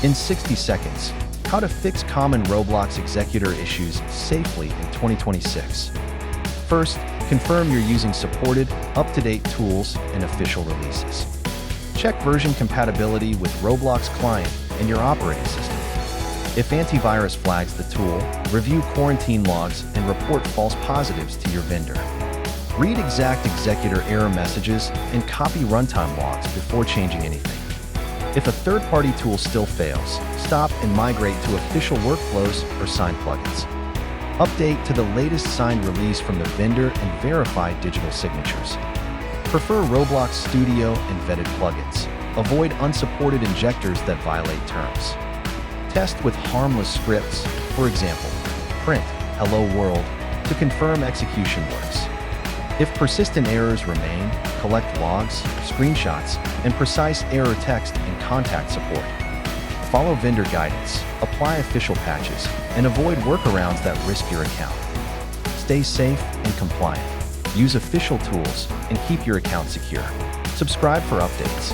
In 60 seconds, how to fix common Roblox Executor issues safely in 2026. First, confirm you're using supported, up-to-date tools and official releases. Check version compatibility with Roblox client and your operating system. If antivirus flags the tool, review quarantine logs and report false positives to your vendor. Read exact Executor error messages and copy runtime logs before changing anything. If a third-party tool still fails, stop and migrate to official workflows or signed plugins. Update to the latest signed release from the vendor and verify digital signatures. Prefer Roblox Studio and vetted plugins. Avoid unsupported injectors that violate terms. Test with harmless scripts, for example, print "Hello World" to confirm execution works. If persistent errors remain, collect logs, screenshots, and precise error text and contact support. Follow vendor guidance, apply official patches, and avoid workarounds that risk your account. Stay safe and compliant. Use official tools and keep your account secure. Subscribe for updates.